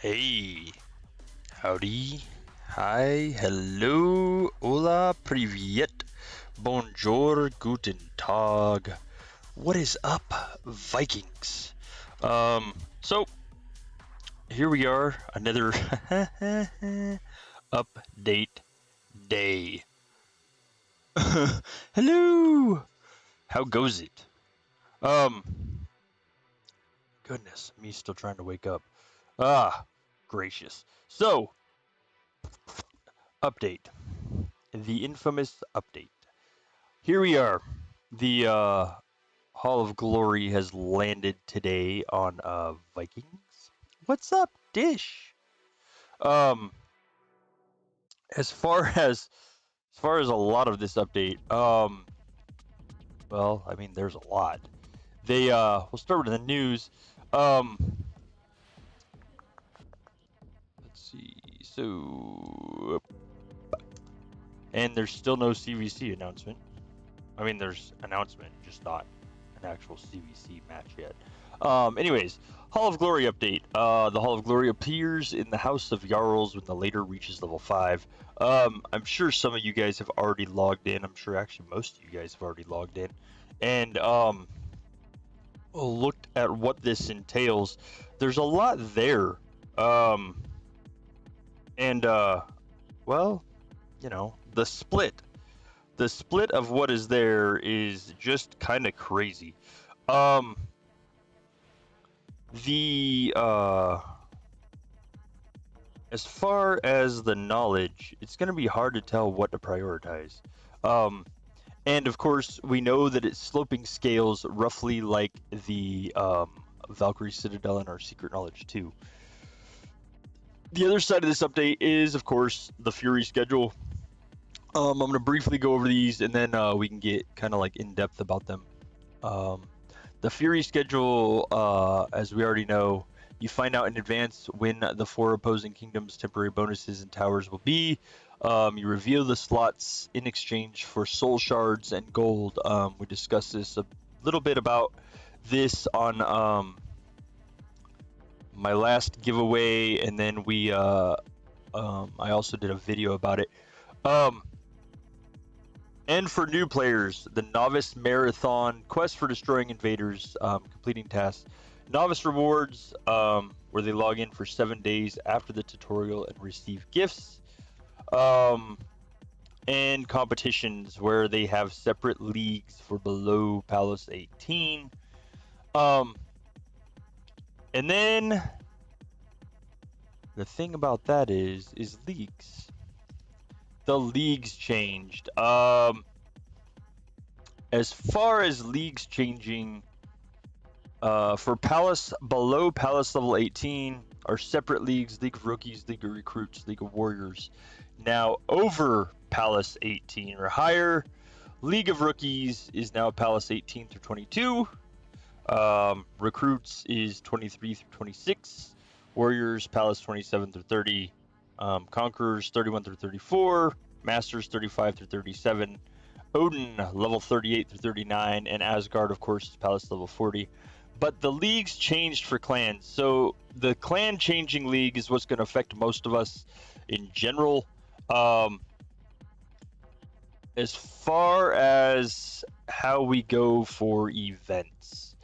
Hey, howdy, hi, hello, hola, привет, bonjour, guten tag. What is up, Vikings? So here we are, another update day. Hello, how goes it? Um, Goodness, me still trying to wake up. Ah, gracious. So, update. The infamous update. Here we are. The Hall of Glory has landed today on Vikings. What's up, Dish? Um, as far as a lot of this update, well, I mean, there's a lot. We'll start with the news. Um, let's see. And there's still no CVC announcement. I mean, there's announcement, just not an actual CVC match yet. Anyways, Hall of Glory update. The Hall of Glory appears in the House of Jarls when the later reaches level 5. I'm sure some of you guys have already logged in. I'm sure actually most of you guys have already logged in. And looked at what this entails. There's a lot there. Um, and, well, the split. The split of what is there is just kind of crazy. Um, the As far as the knowledge, it's going to be hard to tell what to prioritize. Um, and of course, we know that it's sloping scales roughly like the Valkyrie Citadel and our Secret Knowledge 2. The other side of this update is, of course, the Fury schedule. I'm going to briefly go over these, and then we can get kind of like in depth about them. The Fury schedule, as we already know, you find out in advance when the 4 opposing kingdoms' temporary bonuses and towers will be. You reveal the slots in exchange for soul shards and gold. We discussed this a little bit about this on my last giveaway, and then I also did a video about it. And for new players, the Novice Marathon, Quest for Destroying Invaders, completing tasks, Novice Rewards, where they log in for 7 days after the tutorial and receive gifts, and competitions where they have separate leagues for below Palace 18. And then the thing about that is leagues. The leagues changed. As far as leagues changing, for Palace, below Palace level 18 are separate leagues: League of Rookies, League of Recruits, League of Warriors. Now over Palace 18 or higher, League of Rookies is now Palace 18 through 22. Recruits is 23 through 26. Warriors, Palace 27 through 30. Conquerors 31 through 34. Masters 35 through 37. Odin level 38 through 39, and Asgard, of course, is Palace level 40. But the leagues changed for clans, so the clan changing league is what's going to affect most of us in general. As far as how we go for events,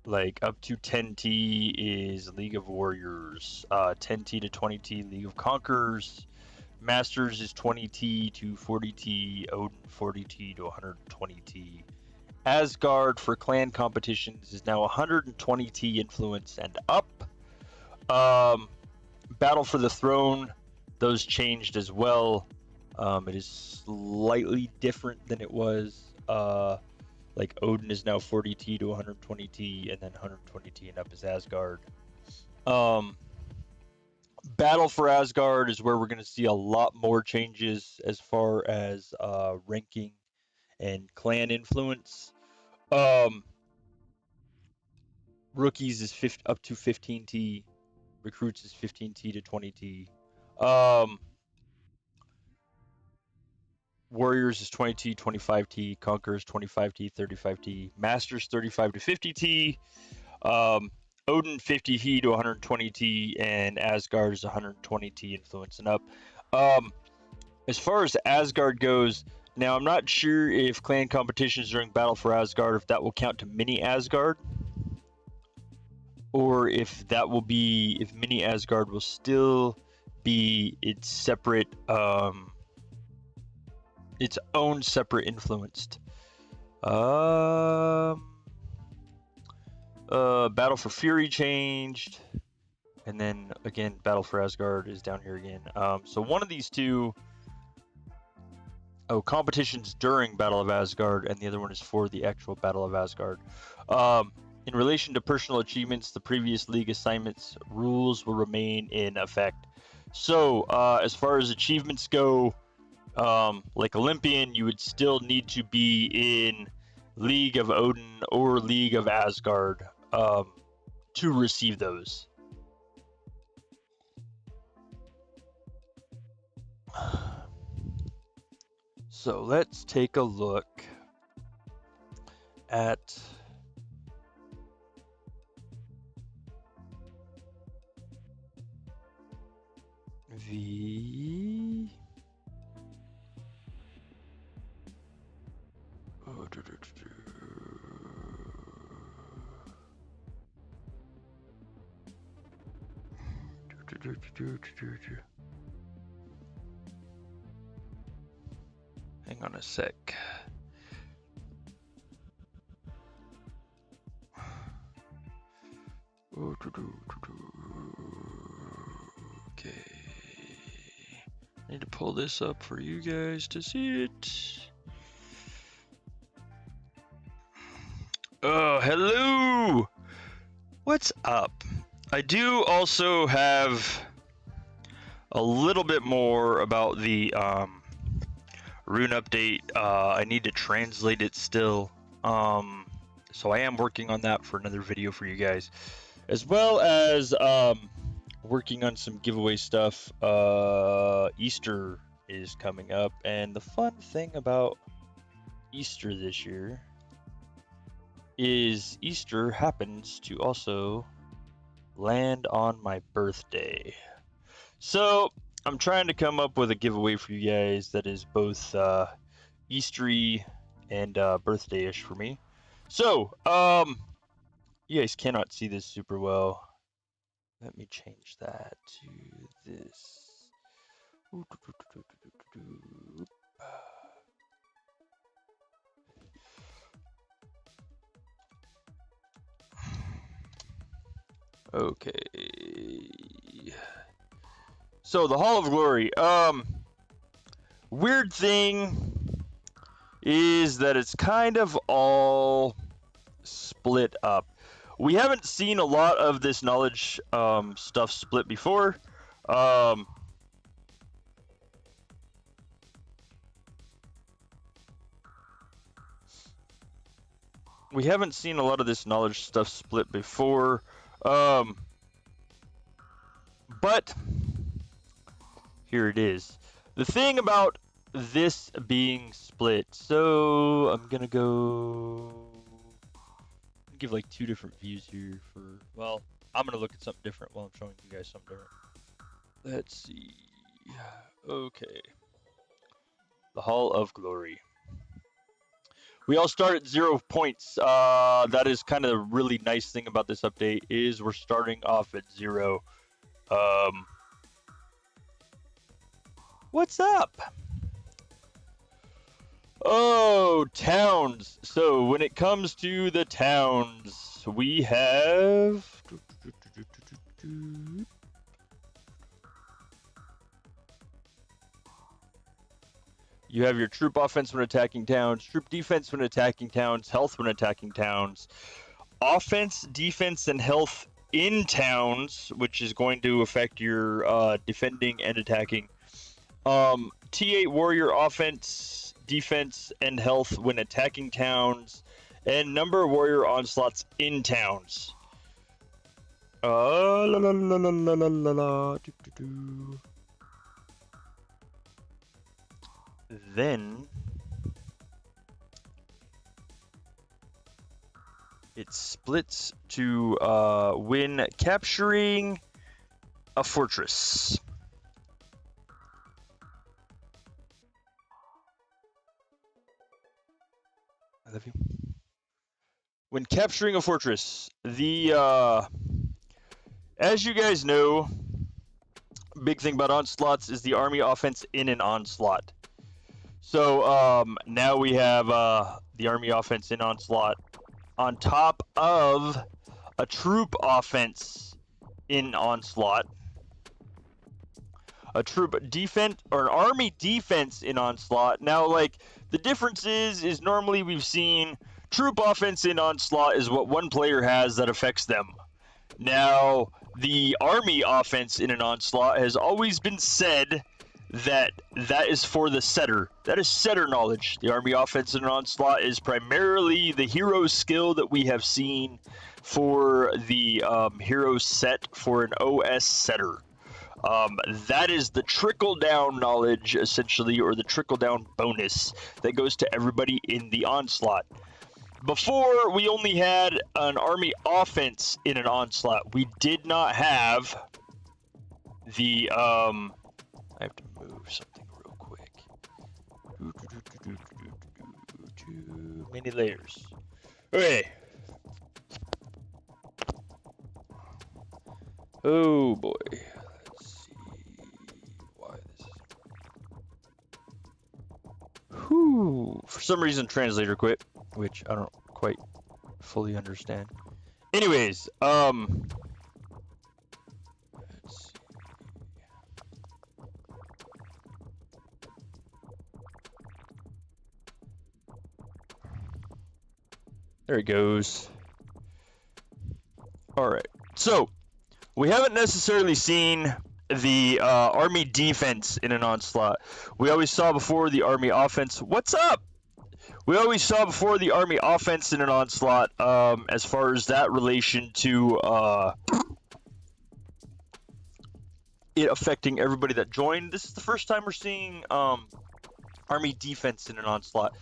like up to 10T is League of Warriors, 10T to 20T League of Conquerors, Masters is 20T to 40T, Odin 40T to 120T. Asgard for clan competitions is now 120T influence and up. Battle for the Throne, those changed as well. It is slightly different than it was. Like Odin is now 40T to 120T, and then 120T and up is Asgard. Battle for Asgard is where we're going to see a lot more changes as far as ranking and clan influence. Rookies is up to 15T. Recruits is 15T to 20T. Warriors is 20T, 25T. Conquerors 25T, 35T. Masters 35 to 50T. Odin 50T to 120T, and Asgard is 120T influence and up. As far as Asgard goes, now I'm not sure if clan competitions during Battle for Asgard, if that will count to mini Asgard, or if that will be, if mini Asgard will still be its separate, its own separate influenced. Battle for Fury changed, and then again, Battle for Asgard is down here again. So one of these two, competitions during Battle of Asgard, and the other one is for the actual Battle of Asgard. In relation to personal achievements, the previous league assignments rules will remain in effect. So, as far as achievements go, like Olympian, you would still need to be in League of Odin or League of Asgard to receive those. So let's take a look at the hang on a sec. Okay. I need to pull this up for you guys to see it. Oh, hello! What's up? I do also have a little bit more about the rune update. I need to translate it still. So I am working on that for another video for you guys, as well as working on some giveaway stuff. Easter is coming up, and the fun thing about Easter this year is Easter happens to also land on my birthday. So I'm trying to come up with a giveaway for you guys that is both Eastery and birthday-ish for me. So, you guys cannot see this super well. Let me change that to this. Okay. So the Hall of Glory. Weird thing is that it's kind of all split up. We haven't seen a lot of this knowledge stuff split before. We haven't seen a lot of this knowledge stuff split before. But here it is. The thing about this being split, so I'm gonna give like two different views here for, well, I'm gonna look at something different while I'm showing you guys something different. Let's see. Okay. The Hall of Glory. We all start at 0 points. That is kind of the really nice thing about this update is we're starting off at 0. What's up? Oh, towns. So when it comes to the towns, we have you have your troop offense when attacking towns, troop defense when attacking towns, health when attacking towns, offense, defense, and health in towns, which is going to affect your defending and attacking. T8 warrior offense, defense, and health when attacking towns, and number of warrior onslaughts in towns. La la la la la la la la. Then it splits to when capturing a fortress. I love you. When capturing a fortress, as you guys know, big thing about onslaughts is the army offense in an onslaught. So now we have the army offense in onslaught on top of a troop offense in onslaught, a troop defense or an army defense in onslaught. Now, like, the difference is normally we've seen troop offense in onslaught is what one player has that affects them. Now, the army offense in an onslaught has always been said that is for the setter. That is setter knowledge. The army offense in an onslaught is primarily the hero skill that we have seen for the hero set for an OS setter. That is the trickle-down knowledge, essentially, or the trickle-down bonus that goes to everybody in the onslaught. Before, we only had an army offense in an onslaught. We did not have the, I have to move something real quick. Too many layers. Okay. Oh boy. Let's see why this is. Whew. For some reason, translator quit, which I don't quite fully understand. Anyways, let's see. There it goes. All right. So, we haven't necessarily seen the army defense in an onslaught. We always saw before the army offense. What's up? We always saw before the army offense in an onslaught, as far as that relation to it affecting everybody that joined. This is the first time we're seeing army defense in an onslaught.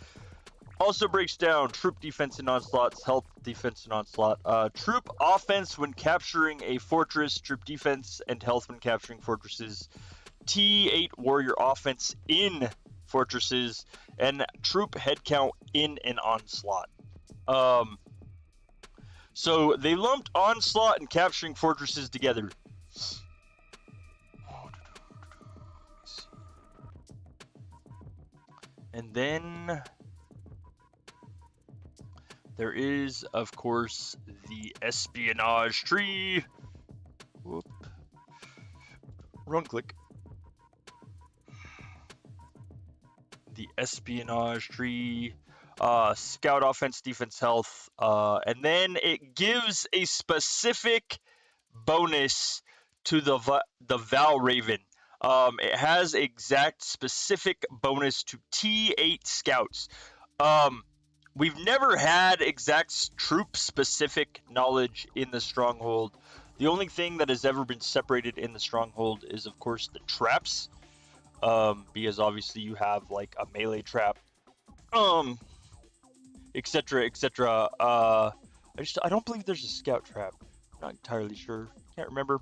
Also breaks down troop defense in onslaughts, health defense in onslaught, troop offense when capturing a fortress, troop defense and health when capturing fortresses, T8 warrior offense in fortresses, and troop headcount in an onslaught. So they lumped onslaught and capturing fortresses together. And then there is, of course, the espionage tree. Whoop. Wrong click. The espionage tree, scout offense, defense, health, and then it gives a specific bonus to the Val Raven. It has exact specific bonus to T8 scouts. We've never had exact troop specific knowledge in the stronghold. The only thing that has ever been separated in the stronghold is, of course, the traps. Because obviously you have like a melee trap, etc., etc. I don't believe there's a scout trap. I'm not entirely sure. Can't remember.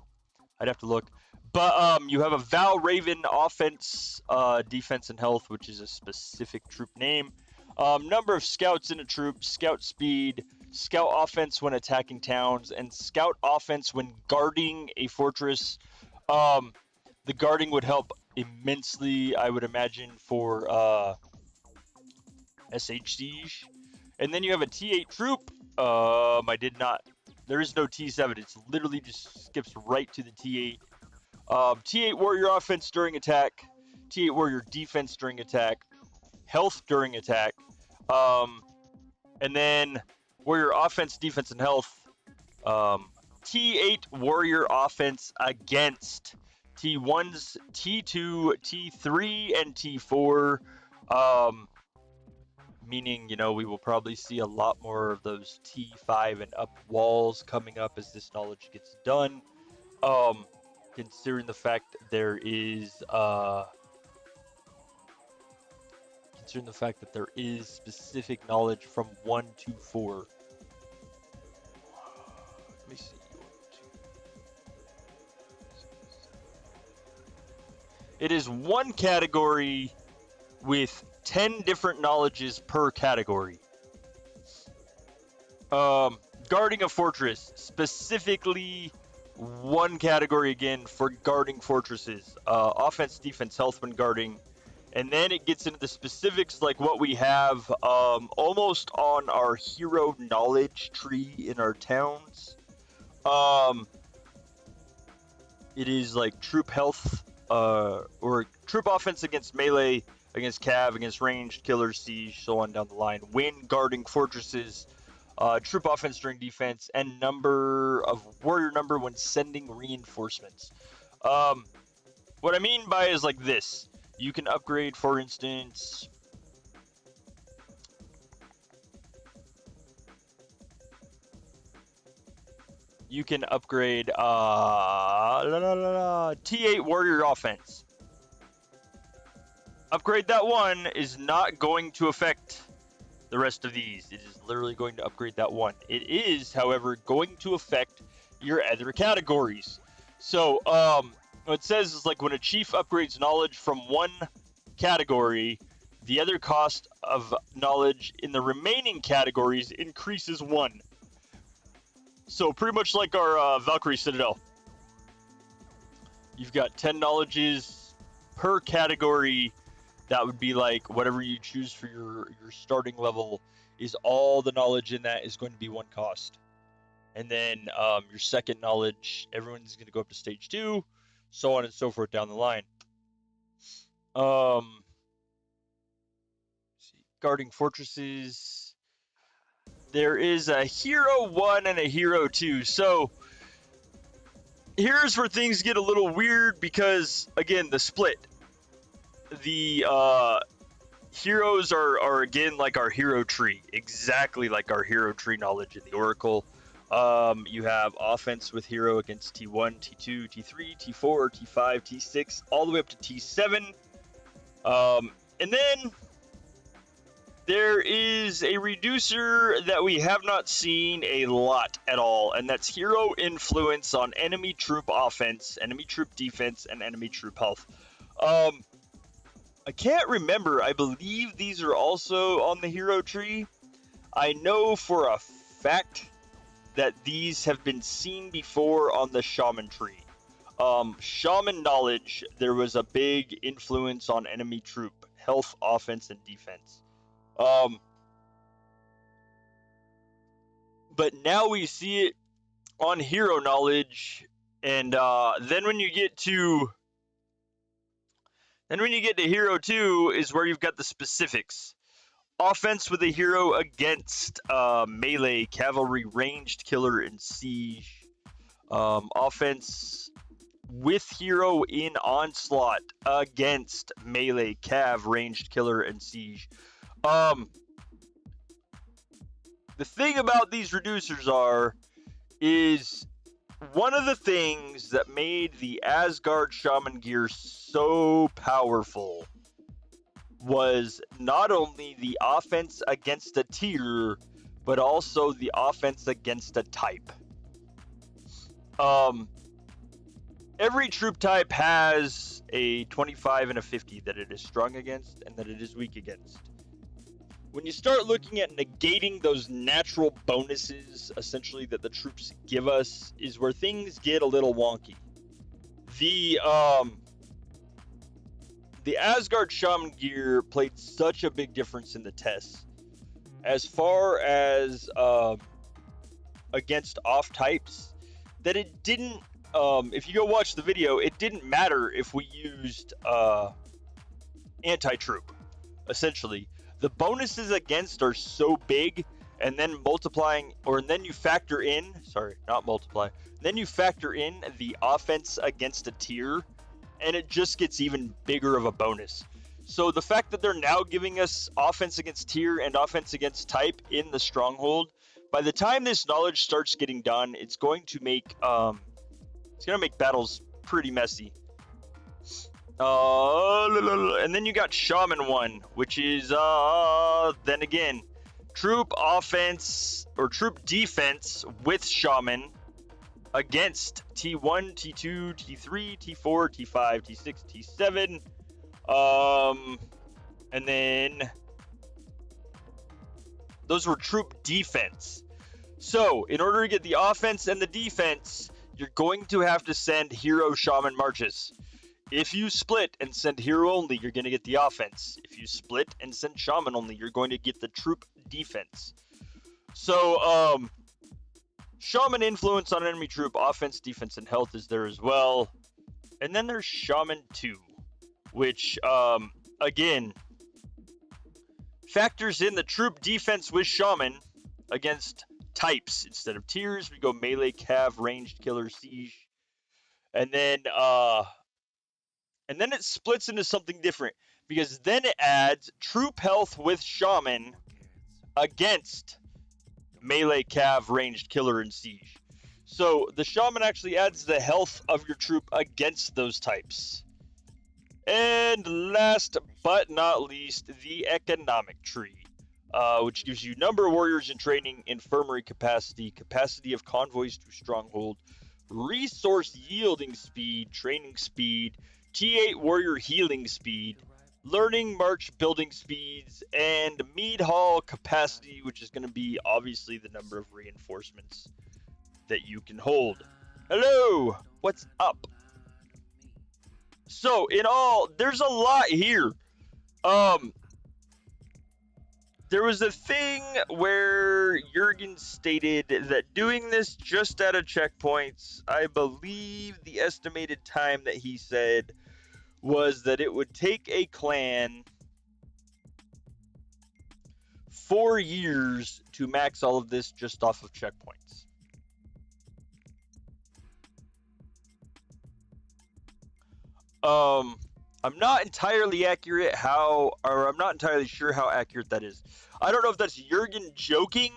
I'd have to look. But you have a Val Raven offense, defense, and health, which is a specific troop name. Number of scouts in a troop, scout speed, scout offense when attacking towns, and scout offense when guarding a fortress. The guarding would help immensely, I would imagine, for SH Siege. And then you have a T8 troop. There is no T7. It's literally just skips right to the T8. T8 warrior offense during attack. T8 warrior defense during attack. Health during attack. And then warrior offense, defense, and health. T8 warrior offense against T1s, T2, T3, and T4, meaning, we will probably see a lot more of those T5 and up walls coming up as this knowledge gets done, considering the fact there is, specific knowledge from 1 to 4. Let me see. It is one category with 10 different knowledges per category. Guarding a fortress, specifically one category again for guarding fortresses. Offense, defense, health when guarding. And then it gets into the specifics like what we have almost on our hero knowledge tree in our towns. It is like troop health, or troop offense against melee, against cav, against ranged, killer, siege, so on down the line. Win guarding fortresses, troop offense during defense, and warrior number when sending reinforcements. What I mean by is like this. You can upgrade, for instance, you can upgrade T8 warrior offense. Upgrade that one is not going to affect the rest of these. It is literally going to upgrade that one. It is, however, going to affect your other categories. So, what it says is like when a chief upgrades knowledge from one category, the other cost of knowledge in the remaining categories increases 1. So pretty much like our Valkyrie Citadel. You've got 10 knowledges per category. That would be like whatever you choose for your starting level is all the knowledge in that is going to be 1 cost. And then your second knowledge, everyone's going to go up to stage 2, so on and so forth down the line. Guarding fortresses. There is a hero 1 and a hero 2. So here's where things get a little weird because, again, the split. The heroes are again like our hero tree, exactly like our hero tree knowledge in the Oracle. You have offense with hero against T1, T2, T3, T4, T5, T6, all the way up to T7. And then there is a reducer that we have not seen a lot at all, and that's hero influence on enemy troop offense, enemy troop defense, and enemy troop health. I can't remember. I believe these are also on the hero tree. I know for a fact that these have been seen before on the shaman tree. Shaman knowledge, there was a big influence on enemy troop health, offense, and defense. But now we see it on hero knowledge, and then when you get to hero 2 is where you've got the specifics. Offense with a hero against melee, cavalry, ranged, killer, and siege. Offense with hero in onslaught against melee, cav, ranged, killer, and siege. The thing about these reducers is one of the things that made the Asgard Shaman gear so powerful was not only the offense against a tier, but also the offense against a type. Every troop type has a 25 and a 50 that it is strong against and that it is weak against. When you start looking at negating those natural bonuses, essentially, that the troops give us, is where things get a little wonky. The Asgard Shaman gear played such a big difference in the tests. As far as against off types, that it didn't, if you go watch the video, it didn't matter if we used anti-troop, essentially. The bonuses against are so big, and then then you factor in, then you factor in the offense against a tier, and it just gets even bigger of a bonus. So the fact that they're now giving us offense against tier and offense against type in the stronghold, by the time this knowledge starts getting done, it's going to make battles pretty messy. And then you got Shaman 1, which is then again troop offense or troop defense with Shaman against T1, T2, T3, T4, T5, T6, T7. And then those were troop defense. So in order to get the offense and the defense, you're going to have to send hero shaman marches. If you split and send hero only, you're going to get the offense. If you split and send shaman only, you're going to get the troop defense. So, shaman influence on enemy troop, offense, defense, and health is there as well. And then there's shaman 2, which, again, factors in the troop defense with shaman against types. Instead of tiers, we go melee, cav, ranged, killer, siege. And then it splits into something different, because then it adds troop health with shaman against melee, cav, ranged, killer, and siege. So the shaman actually adds the health of your troop against those types. And last but not least, the economic tree, which gives you number of warriors in training, infirmary capacity, capacity of convoys to stronghold, resource yielding speed, training speed, T8 warrior healing speed, learning march building speeds, and mead hall capacity, which is going to be obviously the number of reinforcements that you can hold. Hello, what's up? So in all, there's a lot here. There was a thing where Jurgen stated that doing this just out of checkpoints, I believe the estimated time that he said was that it would take a clan 4 years to max all of this just off of checkpoints. I'm not entirely sure how accurate that is. I don't know if that's Jurgen joking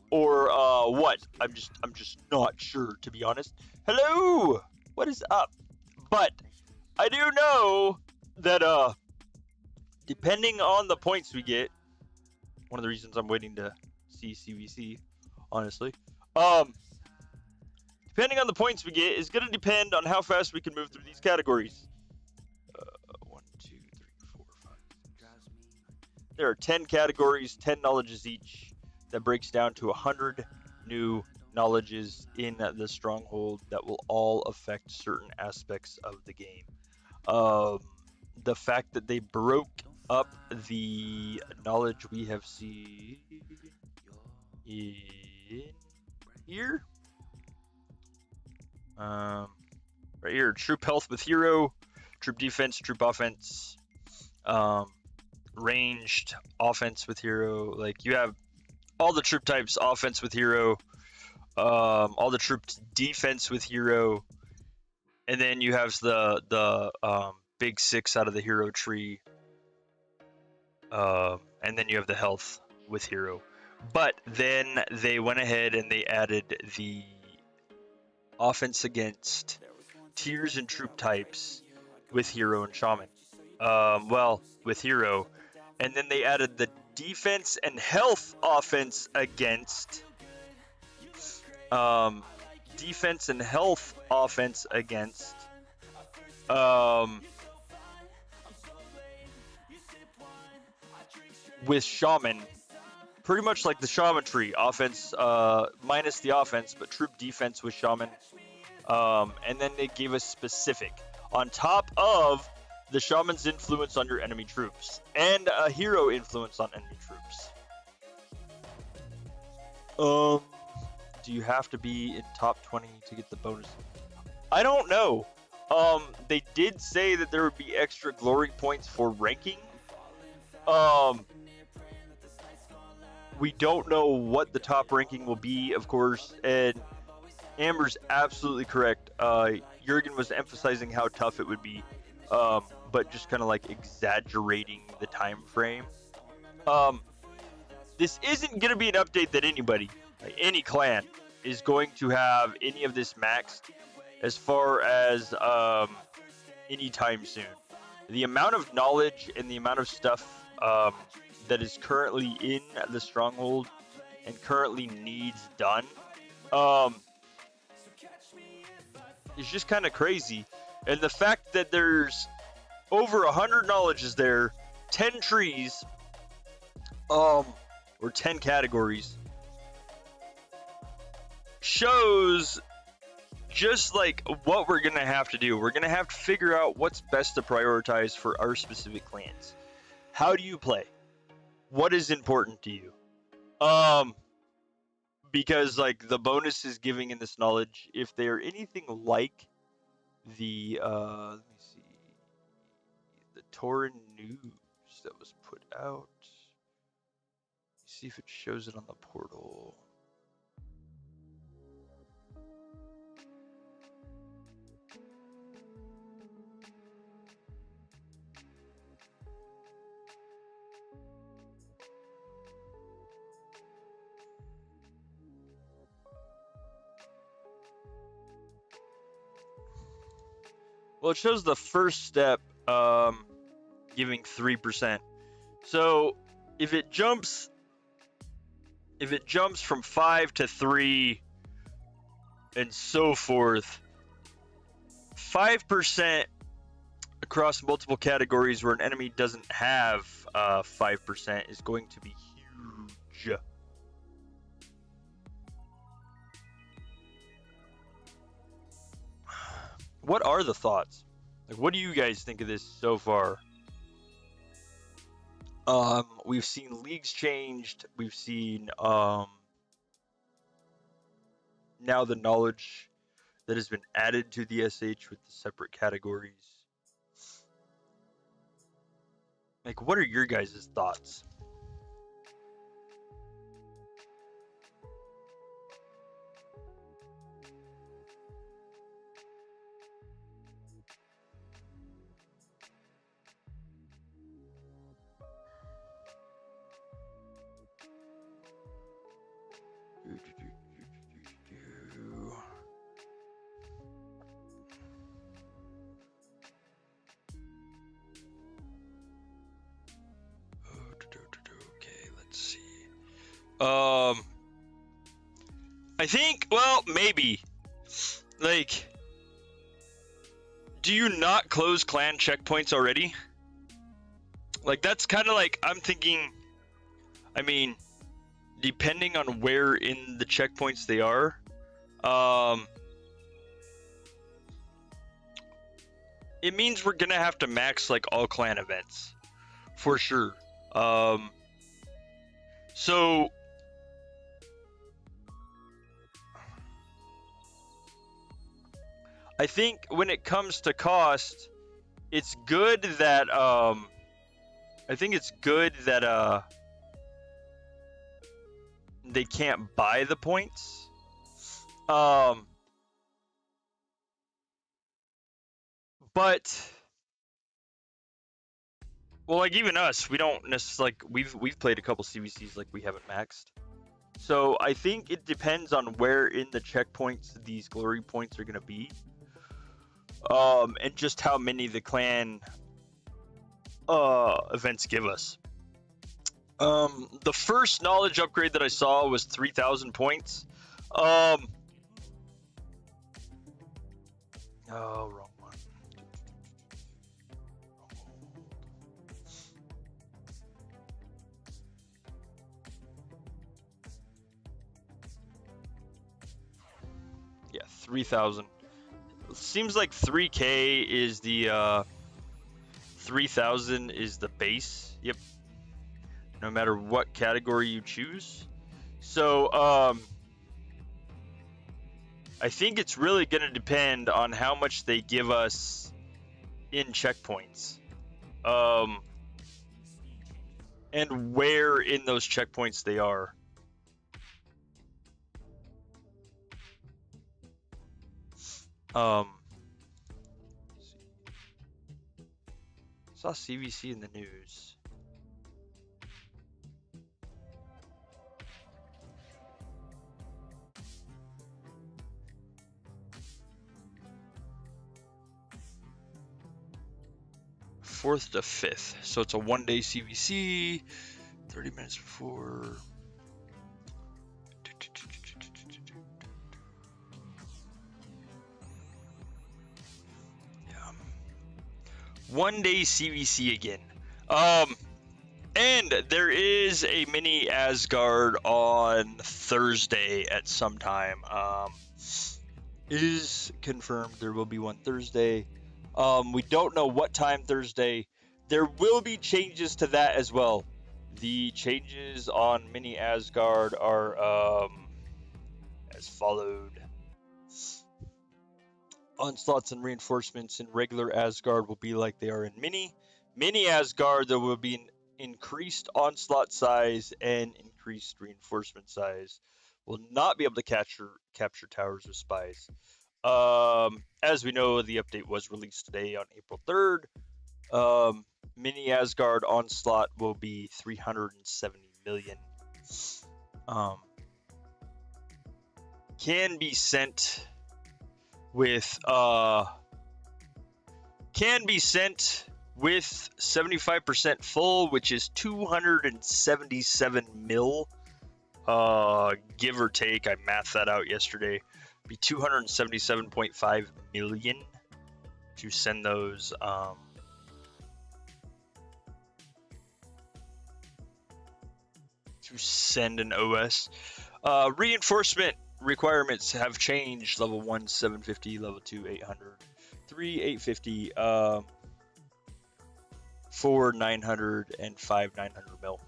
or what. I'm just not sure, to be honest. Hello, what is up? But I do know that depending on the points we get, one of the reasons I'm waiting to see CVC, honestly, depending on the points we get is going to depend on how fast we can move through these categories. 1, 2, 3, 4, 5, 6. There are 10 categories, 10 knowledges each. That breaks down to 100 new knowledges in the stronghold that will all affect certain aspects of the game. The fact that they broke up the knowledge we have seen in here, right here, troop health with hero, troop defense, troop offense, ranged offense with hero. Like, you have all the troop types offense with hero, all the troop defense with hero, and then you have the big 6 out of the hero tree, and then you have the health with hero. But then they went ahead and they added the offense against tiers and troop types with hero and shaman. With hero, and then they added the defense and health offense against defense and health offense against with shaman, pretty much like the shaman tree. Offense minus the offense, but troop defense with shaman. And then they gave us specific on top of the shaman's influence on your enemy troops and a hero influence on enemy troops. Do you have to be in top 20 to get the bonus? I don't know. They did say that there would be extra glory points for ranking. We don't know what the top ranking will be, of course, and Amber's absolutely correct. Jurgen was emphasizing how tough it would be, but just kind of like exaggerating the time frame. This isn't going to be an update that anybody, like any clan, is going to have any of this maxed as far as anytime soon. The amount of knowledge and the amount of stuff that is currently in the stronghold and currently needs done, is just kind of crazy. And the fact that there's over 100 knowledges there, 10 trees, or 10 categories, shows just like what we're gonna have to do. We're gonna have to figure out what's best to prioritize for our specific clans. How do you play? What is important to you? Because like the bonus is giving in this knowledge, if they're anything like the let me see, the Tauran news that was put out. See if it shows it on the portal. Well, it shows the first step giving 3%. So if it jumps from 5 to 3 and so forth, 5% across multiple categories where an enemy doesn't have 5% is going to be huge. What are the thoughts? Like, what do you guys think of this so far? We've seen leagues changed. We've seen now the knowledge that has been added to the SH with the separate categories. Like, what are your guys' thoughts? Okay, let's see. I think, well, maybe. Like, do you not close clan checkpoints already? Like, that's kind of like, I'm thinking, I mean, depending on where in the checkpoints they are, it means we're gonna have to max like all clan events for sure. So I think when it comes to cost, it's good that they can't buy the points. But well, like even us, we don't necessarily like we've played a couple CVCs like we haven't maxed. So I think it depends on where in the checkpoints these glory points are gonna be, and just how many the clan events give us. The first knowledge upgrade that I saw was 3,000 points. Oh, wrong one. Yeah, 3,000. Seems like 3K is the 3,000 is the base. Yep. No matter what category you choose. So I think it's really going to depend on how much they give us in checkpoints, and where in those checkpoints they are. Saw CVC in the news. Fourth to 5th, so it's a 1-day CVC. 30 minutes before. 1-day CVC again. And there is a mini Asgard on Thursday at some time. Is confirmed there will be one Thursday. We don't know what time Thursday. There will be changes to that as well. The changes on mini Asgard are as followed. Onslaughts and reinforcements in regular Asgard will be like they are in mini. Mini Asgard, there will be an increased onslaught size and increased reinforcement size. Will not be able to capture towers with spies. As we know, the update was released today on April 3rd. Mini Asgard onslaught will be 370 million. Can be sent with 75% full, which is 277 mil. Give or take, I mathed that out yesterday. Be 277.5 million to send those to send an OS. Reinforcement requirements have changed. Level 1 750, level 2 800, 3 850, 4 900, and 5 900 mil.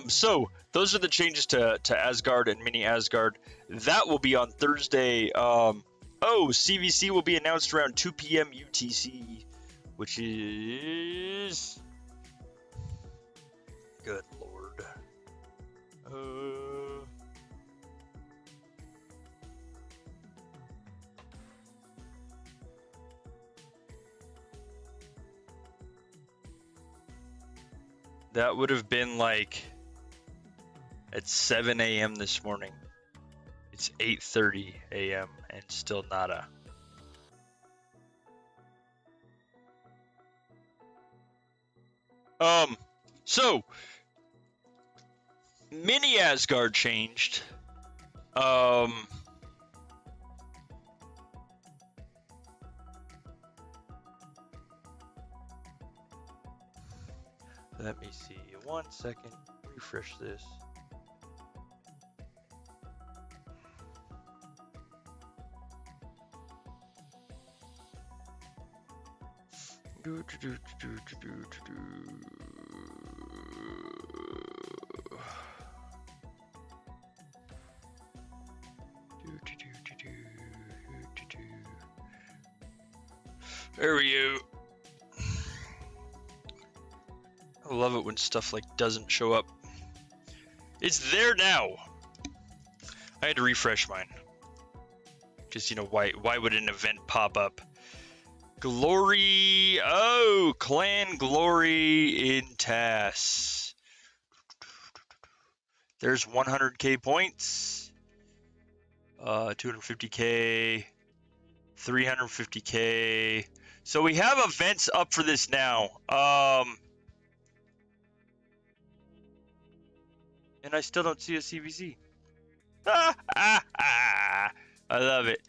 So those are the changes to Asgard and mini Asgard. That will be on Thursday. CVC will be announced around 2 p.m. UTC, which is good lord. That would have been like at 7 a.m. this morning. It's 8:30 a.m. and still nada. So mini Asgard changed. Let me see. 1 second. Refresh this. There we go. I love it when stuff like doesn't show up. It's there now. I had to refresh mine. Because, you know, why would an event pop up? Glory. Oh, Clan Glory in TAS. There's 100k points. 250k. 350k. So we have events up for this now. And I still don't see a CVC. I love it.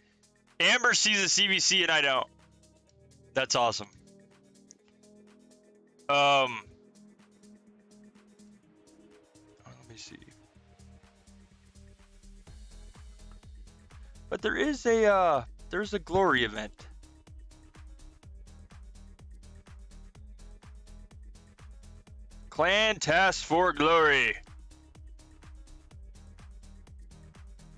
Amber sees a CVC and I don't. That's awesome. Let me see. But there's a glory event. Clan Task for Glory.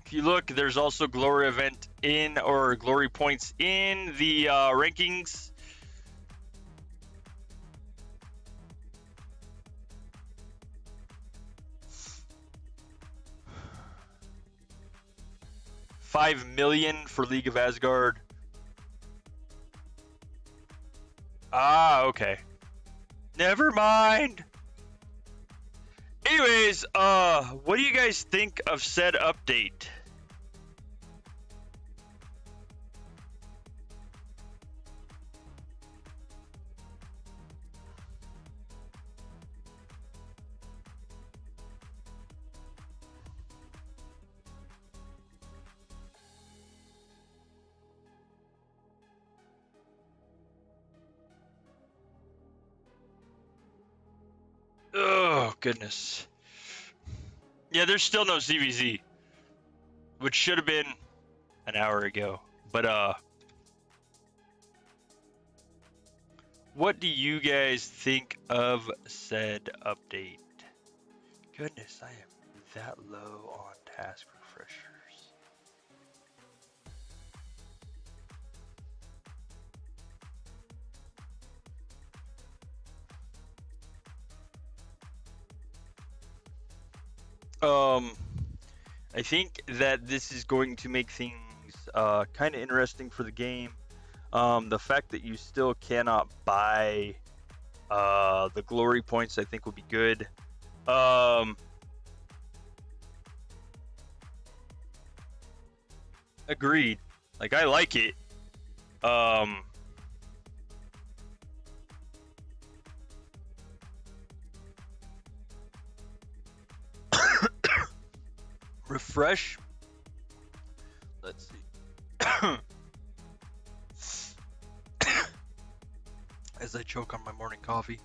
If you look, there's also glory event in, or glory points in the rankings. $5 million for League of Asgard. Ah, okay. Never mind. Anyways, what do you guys think of said update? Oh, goodness. Yeah, there's still no CVZ, which should have been an hour ago. But, what do you guys think of said update? Goodness, I am that low on task refreshers. I think that this is going to make things kind of interesting for the game. The fact that you still cannot buy the glory points, I think, will be good. Agreed. Like, I like it. Refresh. Let's see. As I choke on my morning coffee.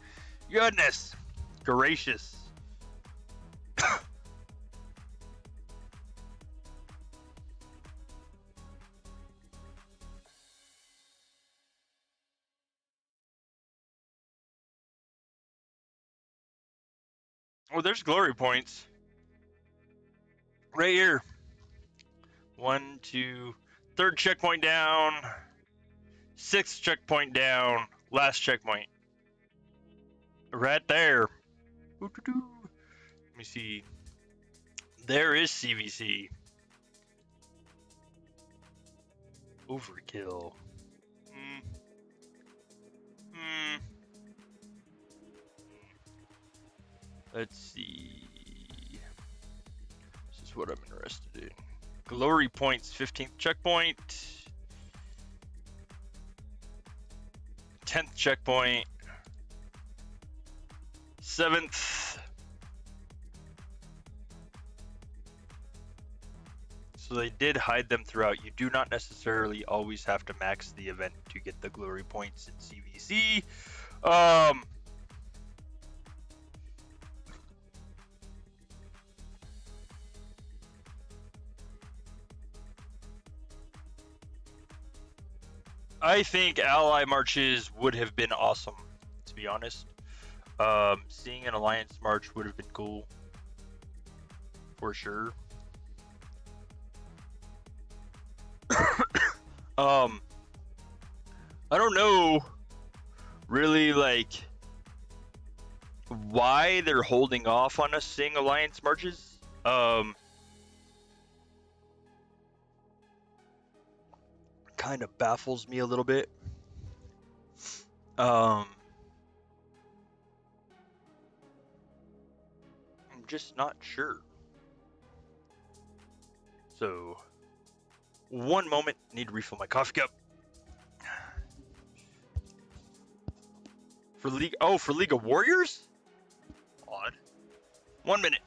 Goodness gracious. Oh, there's glory points. Right here. 1, 2, third checkpoint down. 6th checkpoint down. Last checkpoint. Right there. Let me see. There is CVC. Overkill. Let's see. This is what I'm interested in. Glory points, 15th checkpoint. 10th checkpoint. 7th. So they did hide them throughout. You do not necessarily always have to max the event to get the glory points in CVC. I think ally marches would have been awesome, to be honest. Seeing an alliance march would have been cool, for sure. I don't know, really, like, why they're holding off on us seeing alliance marches. Kind of baffles me a little bit. I'm just not sure. So, one moment, need to refill my coffee cup. For League of Warriors? Odd. 1 minute.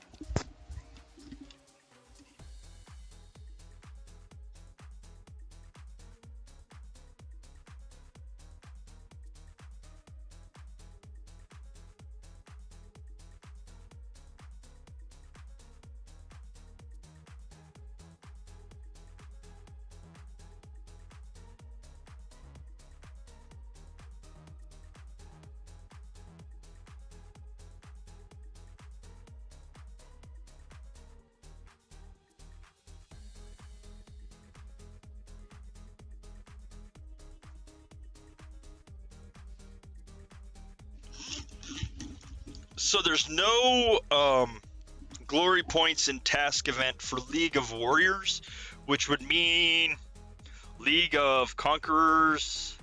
So there's no glory points in task event for League of Warriors, which would mean League of Conquerors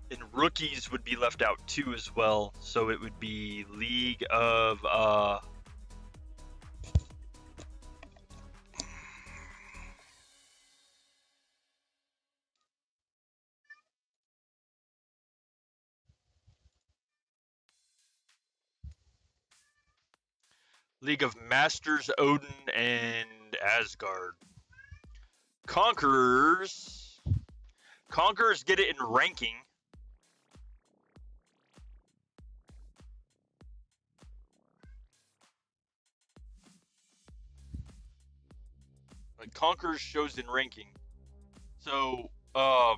and Rookies would be left out too as well. So it would be League of League of Masters, Odin, and Asgard. Conquerors get it in ranking. Conquerors shows in ranking. So, and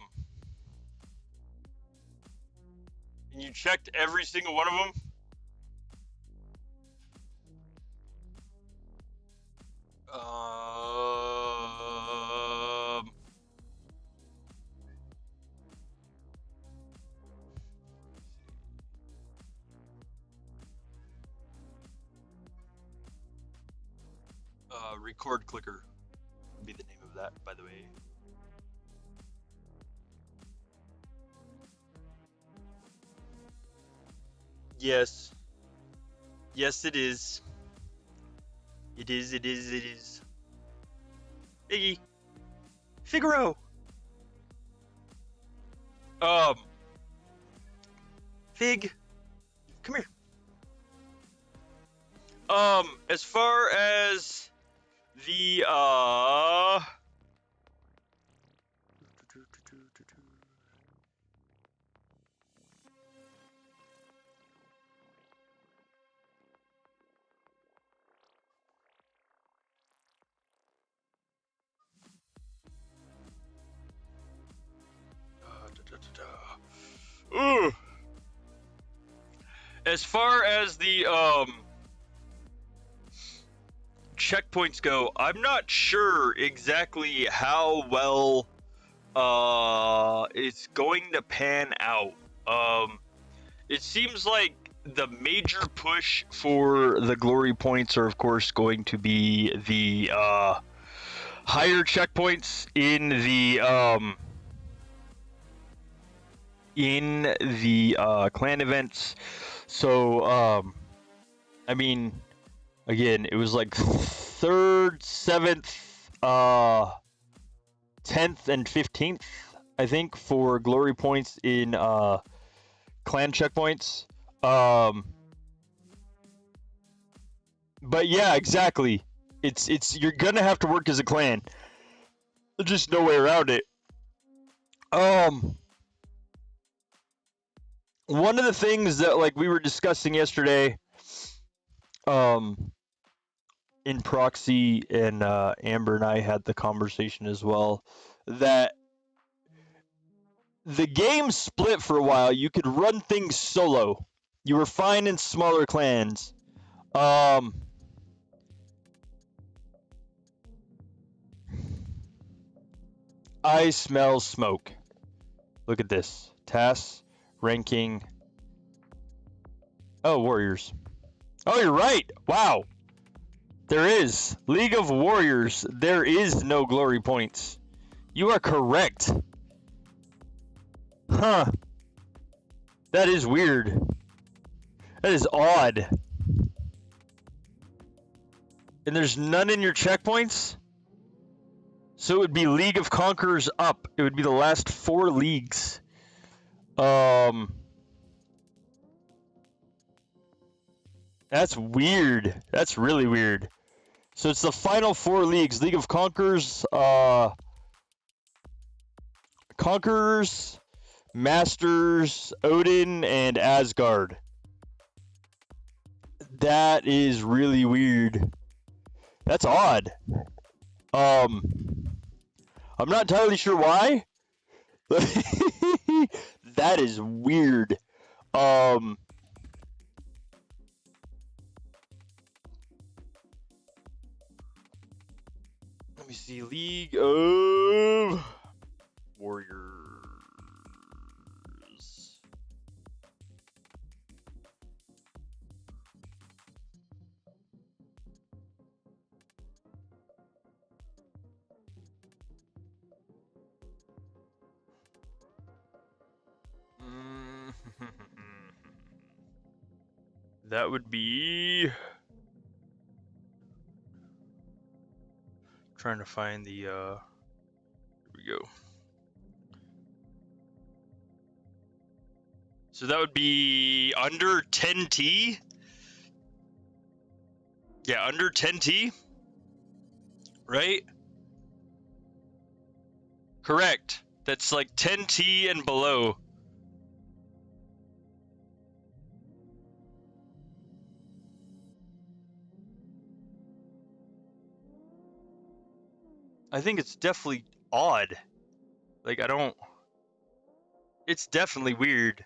you checked every single one of them? Record clicker would be the name of that, by the way. Yes. Yes, it is. It is. Iggy. Figaro. Fig. Come here. As far as the, as far as the, checkpoints go, I'm not sure exactly how well it's going to pan out. It seems like the major push for the glory points are, of course, going to be the higher checkpoints in the clan events. So I mean, again, it was like 3rd, 7th, 10th, and 15th, I think, for glory points in clan checkpoints. But yeah, exactly. It's you're gonna have to work as a clan. There's just no way around it. One of the things that, like, we were discussing yesterday, in proxy, and Amber and I had the conversation as well, that the game split for a while. You could run things solo. You were fine in smaller clans. I smell smoke. Look at this. TAS, ranking. Oh, Warriors. Oh, you're right. Wow. There is. League of Warriors. There is no glory points. You are correct. Huh. That is weird. That is odd. And there's none in your checkpoints? So it would be League of Conquerors up. It would be the last 4 leagues. That's weird. That's really weird. So it's the final 4 leagues. League of Conquerors, Conquerors, Masters, Odin, and Asgard. That is really weird. That's odd. I'm not entirely sure why. That is weird. Let me see. League of Warriors. That would be... Trying to find the, here we go. So that would be under 10T? Yeah, under 10T? Right? Correct. That's like 10T and below. I think it's definitely odd. Like, I don't. It's definitely weird.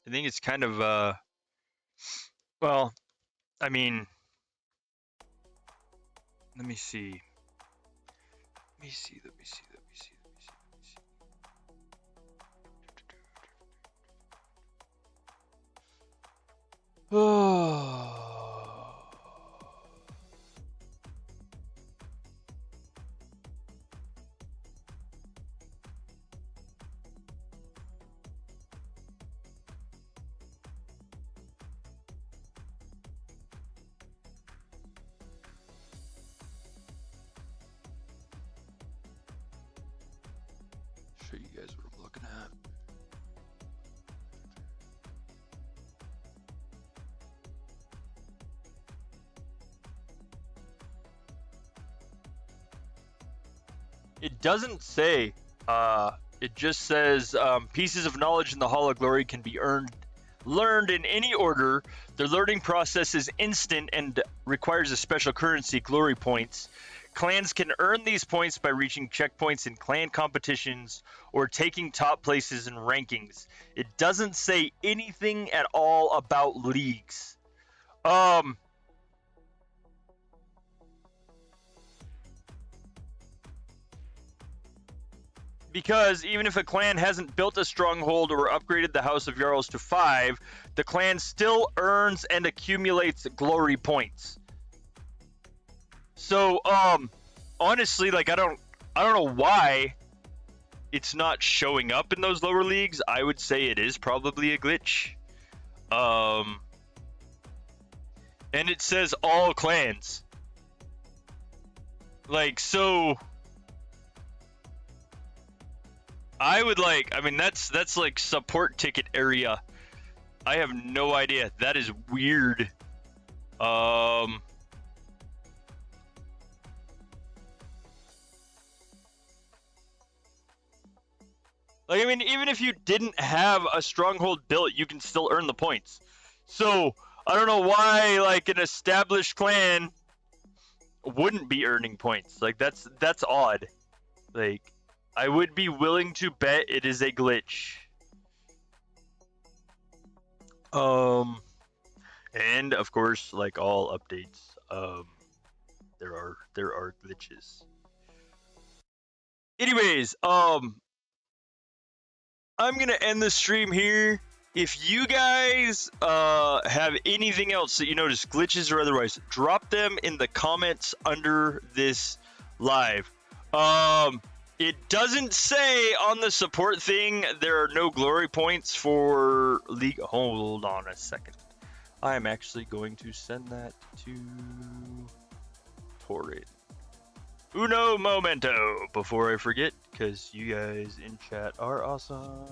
I think it's kind of, well, I mean, let me see. Let me see. Let me see. Let me see. Let me see. Let me see. Oh. Show you guys what I'm looking at. It doesn't say. It just says pieces of knowledge in the Hall of Glory can be learned in any order. The learning process is instant and requires a special currency, glory points. Clans can earn these points by reaching checkpoints in clan competitions or taking top places in rankings. It doesn't say anything at all about leagues. Because even if a clan hasn't built a stronghold or upgraded the House of Jarls to 5, the clan still earns and accumulates glory points. So, honestly, like I don't know why it's not showing up in those lower leagues. I would say it is probably a glitch. And it says all clans. Like, so I would like, I mean, that's like support ticket area. I have no idea. That is weird. Like, I mean, even if you didn't have a stronghold built, you can still earn the points. So, I don't know why, like, an established clan wouldn't be earning points. Like, that's odd. Like, I would be willing to bet it is a glitch. And of course, like all updates, there are glitches. Anyways, I'm gonna end the stream here. If you guys have anything else that you notice, glitches or otherwise, drop them in the comments under this live. It doesn't say on the support thing there are no glory points for league. Hold on a second. I am actually going to send that to Torrid. Uno momento before I forget, because you guys in chat are awesome.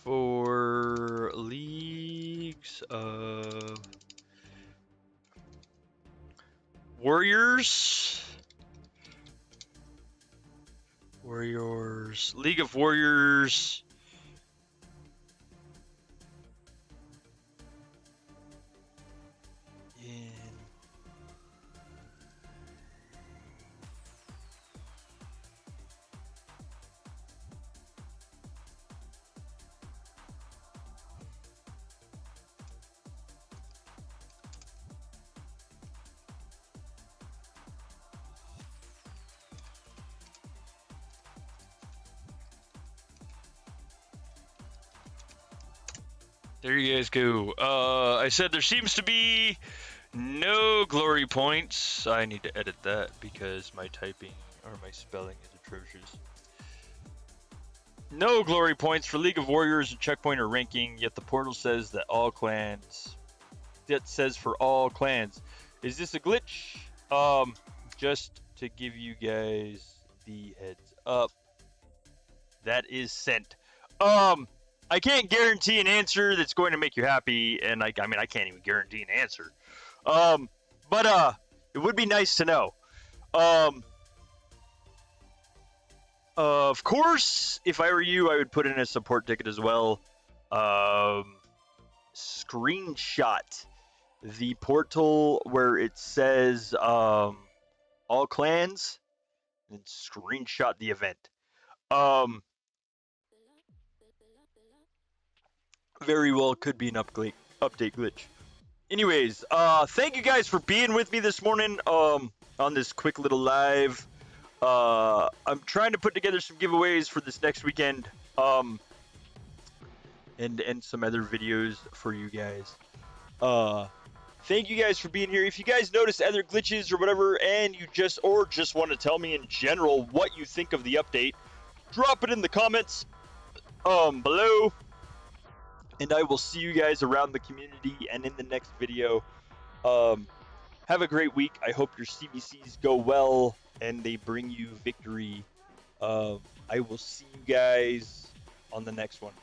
For leagues of Warriors, League of Warriors, in there you guys go. I said there seems to be no glory points. I need to edit that because my typing or my spelling is atrocious. No glory points for League of Warriors and checkpoint or ranking, yet the portal says that all clans. That says for all clans. Is this a glitch? Just to give you guys the heads up, that is sent. I can't guarantee an answer that's going to make you happy, and I mean, I can't even guarantee an answer. But it would be nice to know. Of course, if I were you, I would put in a support ticket as well. Screenshot the portal where it says all clans, and screenshot the event. Very well could be an update glitch. Anyways, thank you guys for being with me this morning on this quick little live. I'm trying to put together some giveaways for this next weekend, and some other videos for you guys. Thank you guys for being here. If you guys notice other glitches or whatever, and you just want to tell me in general what you think of the update, drop it in the comments below. And I will see you guys around the community and in the next video. Have a great week. I hope your CBCs go well and they bring you victory. I will see you guys on the next one.